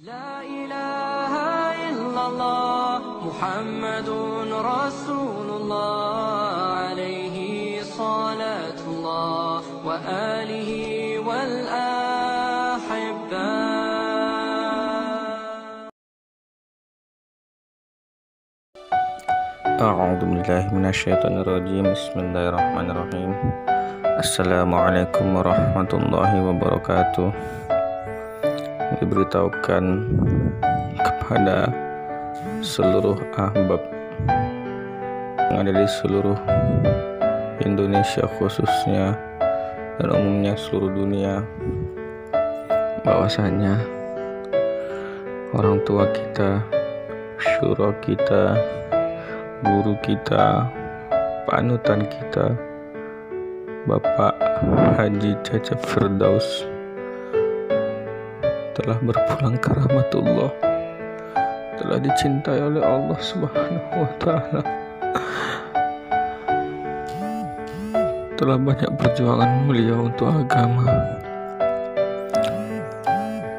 لا إله إلا الله محمد رسول الله عليه صلاة الله وآله والأحبة. A'udzu billahi minasyaitonir rajim. Bismillahirrahmanirrahim. Assalamualaikum warahmatullahi wabarakatuh. Diberitahukan kepada seluruh ahbab yang ada di seluruh Indonesia khususnya dan umumnya seluruh dunia, bahwasanya orang tua kita, syura kita, guru kita, panutan kita, Bapak Haji Cecep Firdaus telah berpulang ke rahmatullah, telah dicintai oleh Allah Subhanahu wa Ta'ala. Telah banyak perjuangan beliau untuk agama.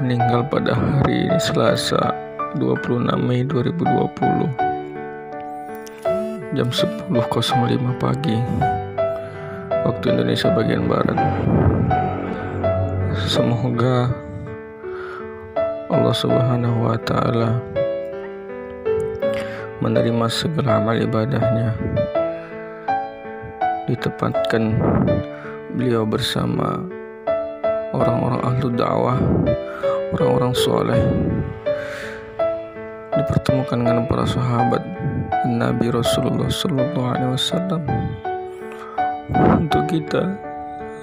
Meninggal pada hari ini Selasa 26 Mei 2020 jam 10.05 pagi waktu Indonesia bagian Barat. Semoga Allah Subhanahu wa Ta'ala menerima segala amal ibadahnya, ditempatkan beliau bersama orang-orang ahlu dakwah, orang-orang soleh, dipertemukan dengan para sahabat Nabi Rasulullah Sallallahu Alaihi Wasallam. Untuk kita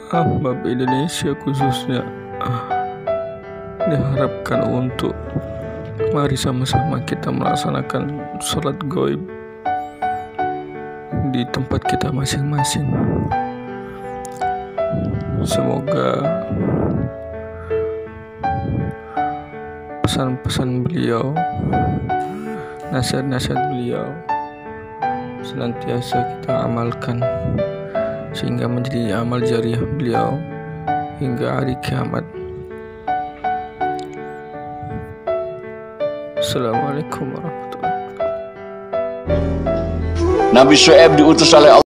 ahbab Indonesia khususnya, diharapkan untuk mari sama-sama kita melaksanakan sholat gaib di tempat kita masing-masing. Semoga pesan-pesan beliau, nasihat-nasihat beliau senantiasa kita amalkan sehingga menjadi amal jariah beliau hingga hari kiamat. Assalamualaikum warahmatullahi wabarakatuh. Nabi Syuaib diutus oleh Allah.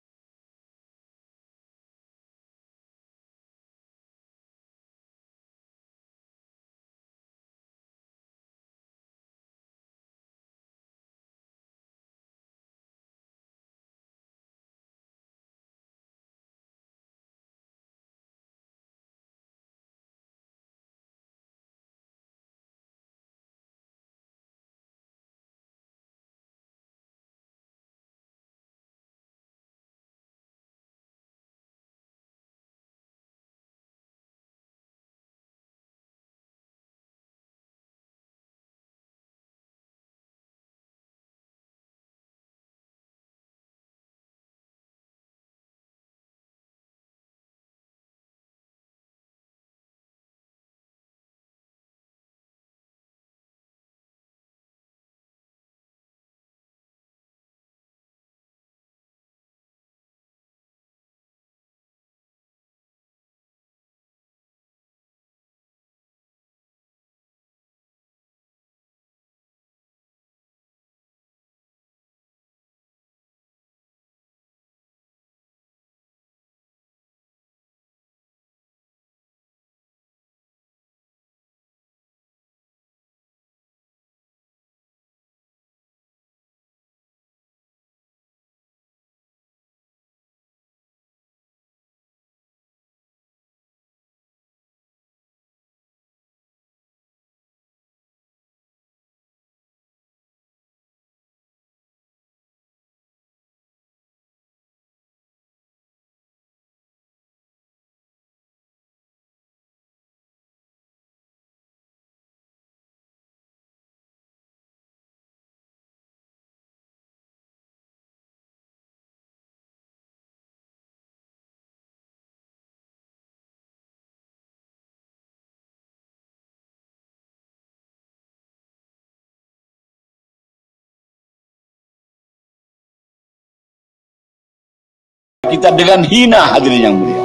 Kita dengan hina, hadirin yang mulia.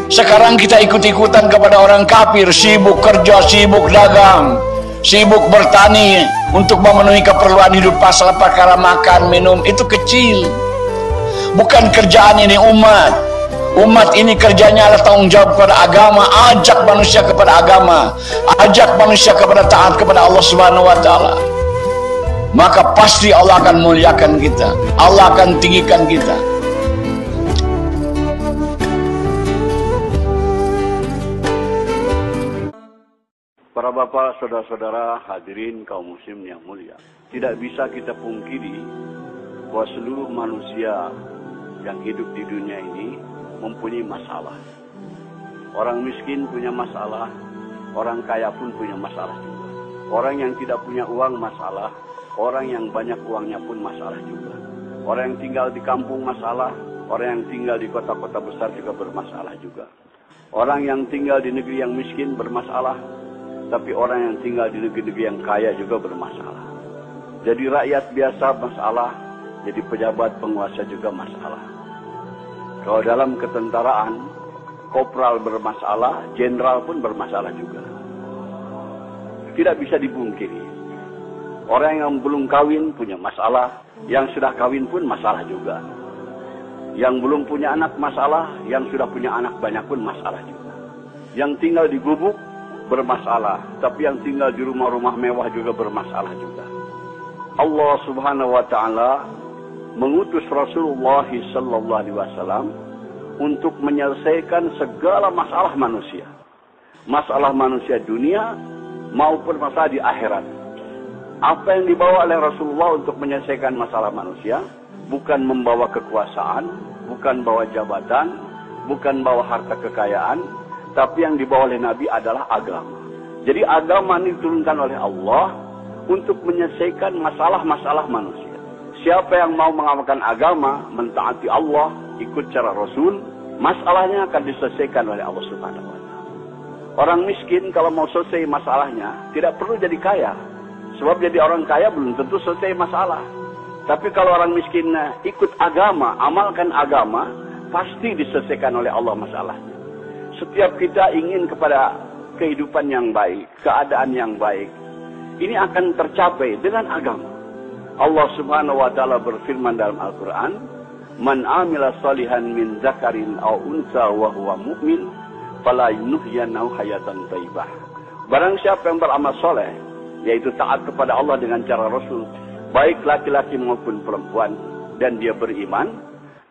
Sekarang kita ikut-ikutan kepada orang kafir, sibuk kerja, sibuk dagang, sibuk bertani untuk memenuhi keperluan hidup pasal perkara makan, minum, itu kecil. Bukan kerjaan ini umat. Umat ini kerjanya adalah tanggung jawab kepada agama, ajak manusia kepada agama, ajak manusia kepada taat kepada Allah Subhanahu wa taala. Maka pasti Allah akan muliakan kita, Allah akan tinggikan kita. Para bapak, saudara-saudara, hadirin kaum muslim yang mulia, tidak bisa kita pungkiri bahwa seluruh manusia yang hidup di dunia ini mempunyai masalah. Orang miskin punya masalah, orang kaya pun punya masalah juga. Orang yang tidak punya uang masalah, orang yang banyak uangnya pun masalah juga. Orang yang tinggal di kampung masalah, orang yang tinggal di kota-kota besar juga bermasalah juga. Orang yang tinggal di negeri yang miskin bermasalah, tapi orang yang tinggal di negeri-negeri yang kaya juga bermasalah. Jadi rakyat biasa masalah, jadi pejabat penguasa juga masalah. Kalau dalam ketentaraan, kopral bermasalah, jenderal pun bermasalah juga. Tidak bisa dipungkiri. Orang yang belum kawin punya masalah, yang sudah kawin pun masalah juga. Yang belum punya anak masalah, yang sudah punya anak banyak pun masalah juga. Yang tinggal di gubuk bermasalah, tapi yang tinggal di rumah-rumah mewah juga bermasalah juga. Allah Subhanahu wa taala mengutus Rasulullah sallallahu alaihi wasallam untuk menyelesaikan segala masalah manusia. Masalah manusia dunia maupun masalah di akhirat. Apa yang dibawa oleh Rasulullah untuk menyelesaikan masalah manusia bukan membawa kekuasaan, bukan bawa jabatan, bukan bawa harta kekayaan, tapi yang dibawa oleh Nabi adalah agama. Jadi agama ini diturunkan oleh Allah untuk menyelesaikan masalah-masalah manusia. Siapa yang mau mengamalkan agama, mentaati Allah, ikut cara Rasul, masalahnya akan diselesaikan oleh Allah Subhanahu wa taala. Orang miskin kalau mau selesai masalahnya, tidak perlu jadi kaya. Sebab jadi orang kaya belum tentu selesai masalah. Tapi kalau orang miskin ikut agama, amalkan agama, pasti diselesaikan oleh Allah masalahnya. Setiap kita ingin kepada kehidupan yang baik, keadaan yang baik, ini akan tercapai dengan agama. Allah Subhanahu wa taala berfirman dalam Al-Qur'an, "Man 'amila shalihan min dzakarin aw unsa wa huwa mu'min, fala yuhyiyannahu hayatan thayyibah." Barang siapa yang beramal soleh, yaitu taat kepada Allah dengan cara Rasul, baik laki-laki maupun perempuan, dan dia beriman,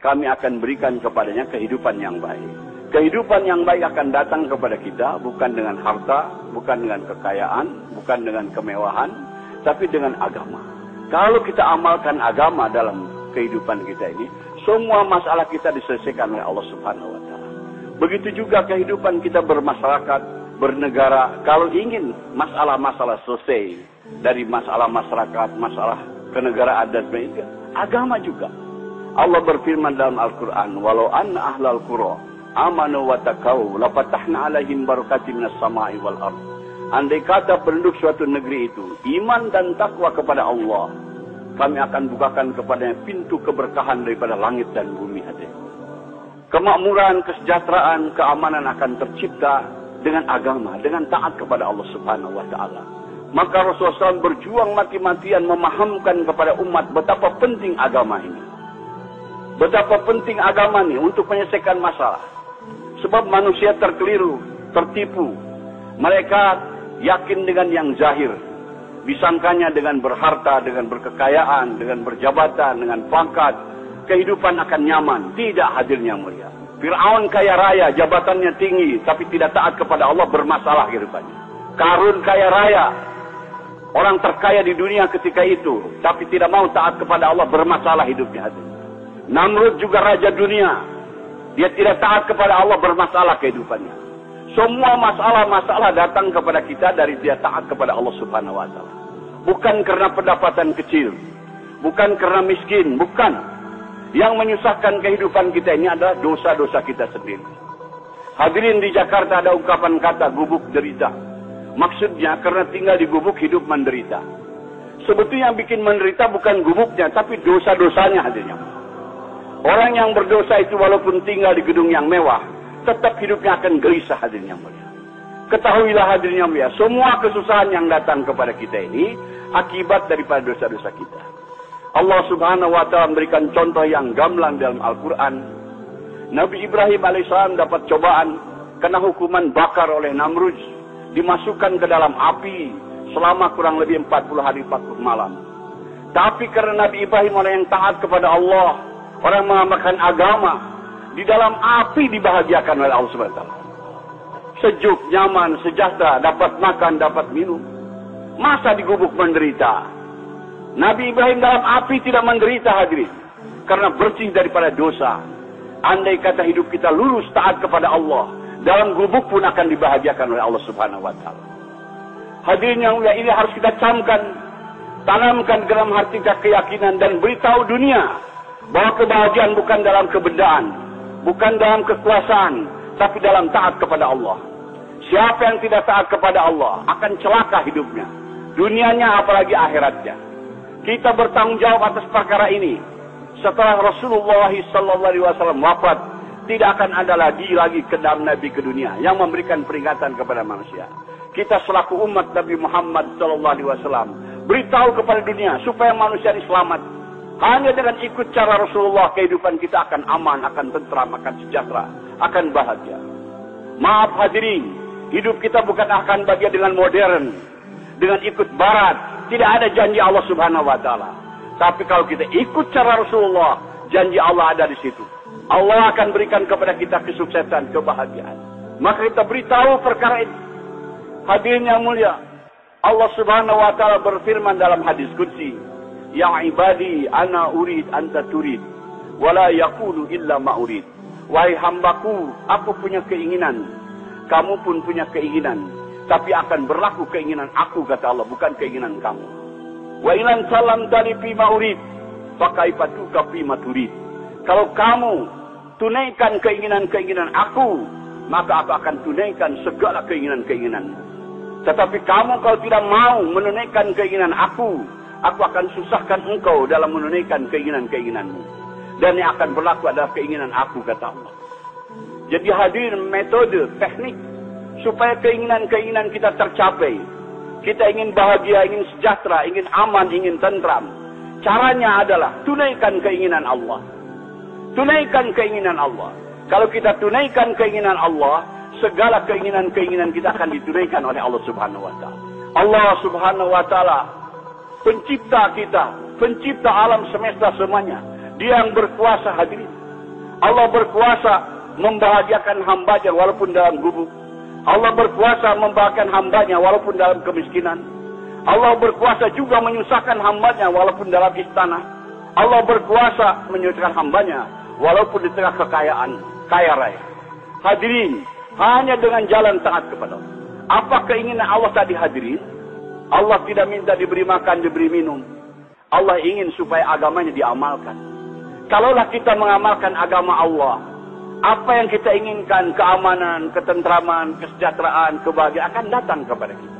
kami akan berikan kepadanya kehidupan yang baik. Kehidupan yang baik akan datang kepada kita bukan dengan harta, bukan dengan kekayaan, bukan dengan kemewahan, tapi dengan agama. Kalau kita amalkan agama dalam kehidupan kita ini, semua masalah kita diselesaikan oleh Allah Subhanahu wa taala. Begitu juga kehidupan kita bermasyarakat, bernegara, kalau ingin masalah-masalah selesai dari masalah masyarakat, masalah kenegaraan dan sebagainya, agama juga. Allah berfirman dalam Al-Qur'an, "Walau anna ahlal qura amanu wa taqaw la fatahna 'alaihim barakatin minas sama'i wal ardh." Andai kata penduduk suatu negeri itu iman dan takwa kepada Allah, kami akan bukakan kepadanya pintu keberkahan daripada langit dan bumi. Kemakmuran, kesejahteraan, keamanan akan tercipta dengan agama, dengan taat kepada Allah Subhanahu wa taala. Maka Rasulullah SAW berjuang mati-matian memahamkan kepada umat betapa penting agama ini. Betapa penting agama ini untuk menyelesaikan masalah. Sebab manusia terkeliru, tertipu. Mereka yakin dengan yang zahir, disangkanya dengan berharta, dengan berkekayaan, dengan berjabatan, dengan pangkat, kehidupan akan nyaman. Tidak, hadirnya mulia. Fir'aun kaya raya, jabatannya tinggi, tapi tidak taat kepada Allah, bermasalah kehidupannya. Karun kaya raya, orang terkaya di dunia ketika itu, tapi tidak mau taat kepada Allah, bermasalah hidupnya. Namrud juga raja dunia, dia tidak taat kepada Allah, bermasalah kehidupannya. Semua masalah-masalah datang kepada kita dari dia taat kepada Allah Subhanahu wa taala. Bukan karena pendapatan kecil, bukan karena miskin, bukan. Yang menyusahkan kehidupan kita ini adalah dosa-dosa kita sendiri. Hadirin, di Jakarta ada ungkapan kata gubuk derita. Maksudnya karena tinggal di gubuk hidup menderita. Sebetulnya yang bikin menderita bukan gubuknya, tapi dosa-dosanya hadirnya. Orang yang berdosa itu walaupun tinggal di gedung yang mewah, tetap hidupnya akan gelisah, hadirin yang mulia. Ketahuilah hadirin yang mulia, semua kesusahan yang datang kepada kita ini akibat daripada dosa-dosa kita. Allah Subhanahu wa Ta'ala memberikan contoh yang gamblang dalam Al-Quran. Nabi Ibrahim alaihissalam dapat cobaan, kena hukuman bakar oleh Namrud, dimasukkan ke dalam api selama kurang lebih 40 hari 40 malam. Tapi karena Nabi Ibrahim orang yang taat kepada Allah, orang mengamalkan agama, di dalam api dibahagiakan oleh Allah Subhanahu wa Ta'ala. Sejuk, nyaman, sejahtera, dapat makan, dapat minum. Masa digubuk menderita? Nabi Ibrahim dalam api tidak menderita, hadirin, karena bersih daripada dosa. Andai kata hidup kita lurus taat kepada Allah, dalam gubuk pun akan dibahagiakan oleh Allah Subhanahu wa Ta'ala. Hadirin yang mulia, ini harus kita camkan, tanamkan dalam hati kita keyakinan dan beritahu dunia bahwa kebahagiaan bukan dalam kebendaan, bukan dalam kekuasaan, tapi dalam taat kepada Allah. Siapa yang tidak taat kepada Allah akan celaka hidupnya, dunianya apalagi akhiratnya. Kita bertanggung jawab atas perkara ini. Setelah Rasulullah SAW wafat, tidak akan ada lagi kedam Nabi ke dunia yang memberikan peringatan kepada manusia. Kita selaku umat Nabi Muhammad SAW beritahu kepada dunia supaya manusia ini selamat. Hanya dengan ikut cara Rasulullah, kehidupan kita akan aman, akan tentram, akan sejahtera, akan bahagia. Maaf hadirin, hidup kita bukan akan bahagia dengan modern, dengan ikut barat. Tidak ada janji Allah Subhanahu wa Ta'ala. Tapi kalau kita ikut cara Rasulullah, janji Allah ada di situ. Allah akan berikan kepada kita kesuksesan, kebahagiaan. Maka kita beritahu perkara ini. Hadirin yang mulia, Allah Subhanahu wa Ta'ala berfirman dalam hadis qudsi, "Ya ibadi, ana urid anta turid, wala yaqulu illa ma urid." Wahai hambaku, aku punya keinginan, kamu pun punya keinginan, tapi akan berlaku keinginan aku, kata Allah, bukan keinginan kamu. Wa ilan salam tali fi ma urid, fa kaifatuka fi ma turid. Kalau kamu tunaikan keinginan-keinginan aku, maka aku akan tunaikan segala keinginan-keinginanmu. Tetapi kamu kalau tidak mau menunaikan keinginan aku akan susahkan engkau dalam menunaikan keinginan-keinginanmu. Dan yang akan berlaku adalah keinginan aku, kata Allah. Jadi hadirin, metode, teknik supaya keinginan-keinginan kita tercapai. Kita ingin bahagia, ingin sejahtera, ingin aman, ingin tentram. Caranya adalah tunaikan keinginan Allah. Tunaikan keinginan Allah. Kalau kita tunaikan keinginan Allah, segala keinginan-keinginan kita akan ditunaikan oleh Allah Subhanahu wa Ta'ala. Allah Subhanahu wa Ta'ala, pencipta kita, pencipta alam semesta semuanya. Dia yang berkuasa, hadirin. Allah berkuasa membahagiakan hambanya walaupun dalam gubuk. Allah berkuasa membahagiakan hambanya walaupun dalam kemiskinan. Allah berkuasa juga menyusahkan hambanya walaupun dalam istana. Allah berkuasa menyusahkan hambanya walaupun di tengah kekayaan, kaya raya. Hadirin, hanya dengan jalan taat kepada Allah. Apa keinginan Allah tadi, hadirin? Allah tidak minta diberi makan, diberi minum. Allah ingin supaya agamanya diamalkan. Kalaulah kita mengamalkan agama Allah, apa yang kita inginkan, keamanan, ketentraman, kesejahteraan, kebahagiaan akan datang kepada kita.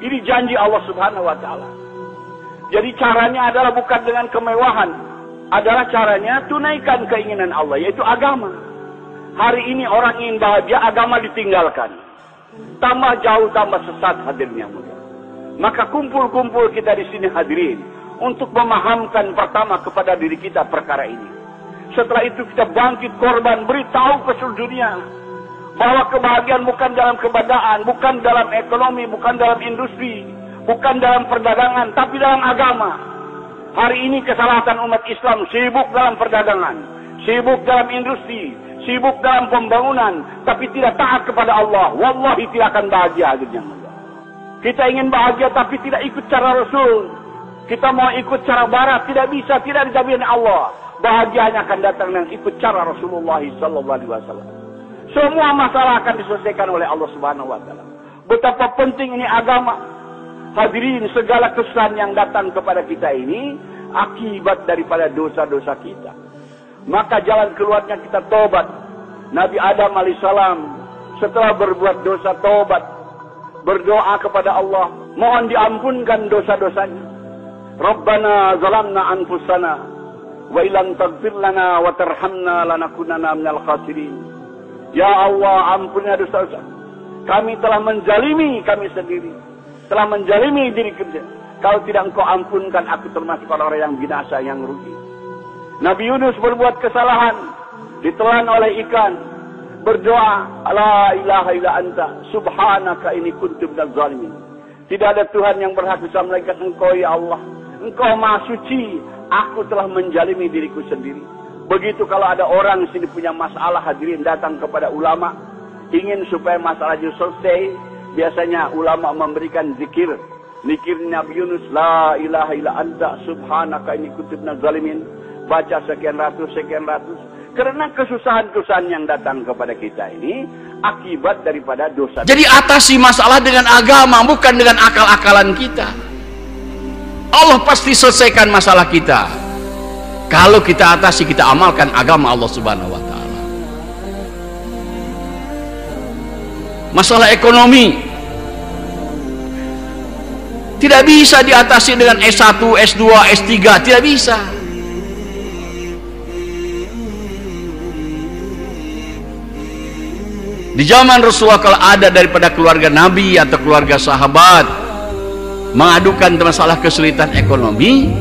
Ini janji Allah Subhanahu wa Ta'ala. Jadi caranya adalah bukan dengan kemewahan, adalah caranya tunaikan keinginan Allah, yaitu agama. Hari ini orang ingin bahagia, agama ditinggalkan. Tambah jauh, tambah sesat, hadirin yang mulia. Maka kumpul-kumpul kita di sini, hadirin, untuk memahamkan pertama kepada diri kita perkara ini. Setelah itu kita bangkit korban, beritahu ke seluruh dunia bahwa kebahagiaan bukan dalam kebendaan, bukan dalam ekonomi, bukan dalam industri, bukan dalam perdagangan, tapi dalam agama. Hari ini kesalahan umat Islam sibuk dalam perdagangan, sibuk dalam industri, sibuk dalam pembangunan, tapi tidak taat kepada Allah. Wallahi tidak akan bahagia. Kita ingin bahagia tapi tidak ikut cara Rasul. Kita mau ikut cara barat, tidak bisa, tidak dijamin Allah. Bahagianya akan datang dengan ikut cara Rasulullah SAW. Semua masalah akan diselesaikan oleh Allah Subhanahu wa Ta'ala. Betapa penting ini agama. Hadirin, segala kesusahan yang datang kepada kita ini akibat daripada dosa-dosa kita. Maka jalan keluarnya kita tobat. Nabi Adam alaihissalam setelah berbuat dosa tobat, berdoa kepada Allah, mohon diampunkan dosa-dosanya. Rabbana zalamna anfusana wa illam taghfir lana wa tarhamna lanakunanna minal khasirin. Ya Allah, ampunilah dosa-dosa. Kami telah menzalimi kami sendiri, telah menzalimi diri kita. Kalau tidak Engkau ampunkan, aku termasuk orang-orang yang binasa, yang rugi. Nabi Yunus berbuat kesalahan, ditelan oleh ikan, berdoa, la ilaha illa anta, subhanaka inni kuntu minaz zalimin. Tidak ada Tuhan yang berhak bisa melainkan Engkau, ya Allah. Engkau maha suci, aku telah menzalimi diriku sendiri. Begitu kalau ada orang sini punya masalah, hadirin datang kepada ulama, ingin supaya masalahnya selesai, biasanya ulama memberikan zikir. Zikir Nabi Yunus, la ilaha illa anta, subhanaka inni kuntu minaz zalimin. Baca sekian ratus. Karena kesusahan-kesusahan yang datang kepada kita ini akibat daripada dosa. Jadi atasi masalah dengan agama, bukan dengan akal-akalan kita. Allah pasti selesaikan masalah kita kalau kita atasi, kita amalkan agama Allah Subhanahu wa Ta'ala. Masalah ekonomi tidak bisa diatasi dengan S1, S2, S3, tidak bisa. Di zaman Rasulullah, kalau ada daripada keluarga Nabi atau keluarga sahabat mengadukan masalah kesulitan ekonomi,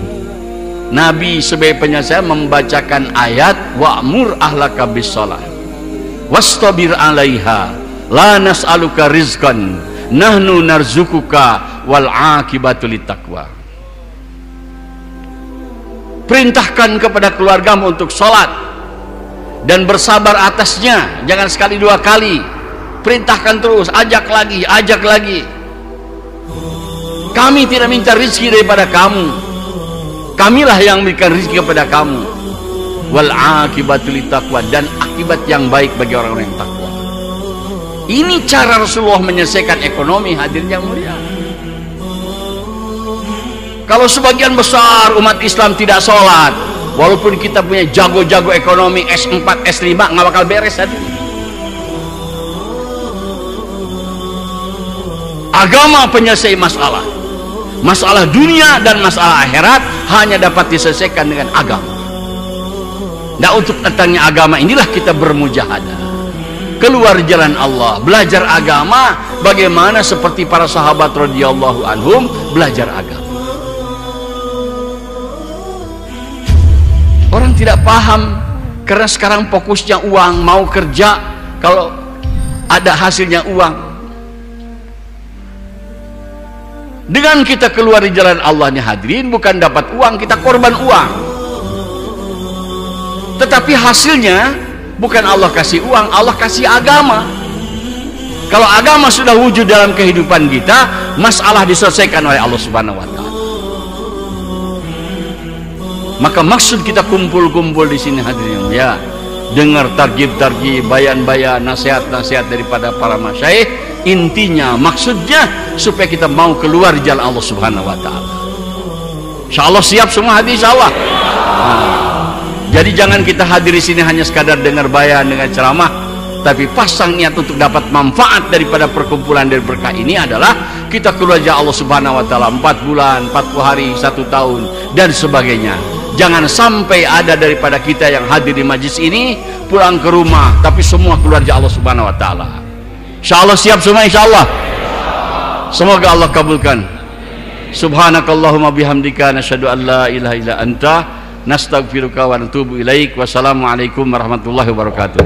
Nabi sebagai penyelesaian membacakan ayat wa'mur ahlaka bis-shalah wastabir 'alaiha la nas'aluka rizqan nahnu narzukuka wal 'aqibatu littaqwa. Perintahkan kepada keluargamu untuk sholat dan bersabar atasnya, jangan sekali dua kali. Perintahkan terus, ajak lagi. Kami tidak minta rezeki daripada kamu, kamilah yang memberikan rezeki kepada kamu. Wal aqibatu littaqwa, dan akibat yang baik bagi orang-orang yang takwa. Ini cara Rasulullah menyelesaikan ekonomi, hadirin yang mulia. Kalau sebagian besar umat Islam tidak sholat, walaupun kita punya jago-jago ekonomi S4, S5, nggak bakal beres hati. Agama penyelesai masalah. Masalah dunia dan masalah akhirat hanya dapat diselesaikan dengan agama. Nah, untuk datangnya agama inilah kita bermujahadah, keluar jalan Allah, belajar agama, bagaimana seperti para sahabat radhiyallahu anhum belajar agama. Orang tidak paham karena sekarang fokusnya uang, mau kerja kalau ada hasilnya uang. Dengan kita keluar di jalan Allah nih hadirin, bukan dapat uang, kita korban uang. Tetapi hasilnya bukan Allah kasih uang, Allah kasih agama. Kalau agama sudah wujud dalam kehidupan kita, masalah diselesaikan oleh Allah Subhanahu wa Ta'ala. Maka maksud kita kumpul-kumpul di sini hadirin ya, dengar targib-targib, bayan-bayan, nasihat-nasihat daripada para masyayikh, intinya maksudnya supaya kita mau keluar jalan Allah Subhanahu wa Ta'ala. Insyaallah siap semua hadirin insyaallah. Jadi jangan kita hadir di sini hanya sekadar dengar bayan, dengar ceramah, tapi pasang niat untuk dapat manfaat daripada perkumpulan dan berkah ini adalah kita keluar jalan Allah Subhanahu wa Ta'ala 4 bulan, 40 hari, 1 tahun dan sebagainya. Jangan sampai ada daripada kita yang hadir di majlis ini pulang ke rumah tapi semua keluar jalan Allah Subhanahu wa Ta'ala. Insyaallah siap semua insyaallah. Semoga Allah kabulkan. Subhanakallahumma bihamdika nasyhadu an la ilaha illa anta nastaghfiruka wa natubu ilaik. Wassalamualaikum warahmatullahi wabarakatuh.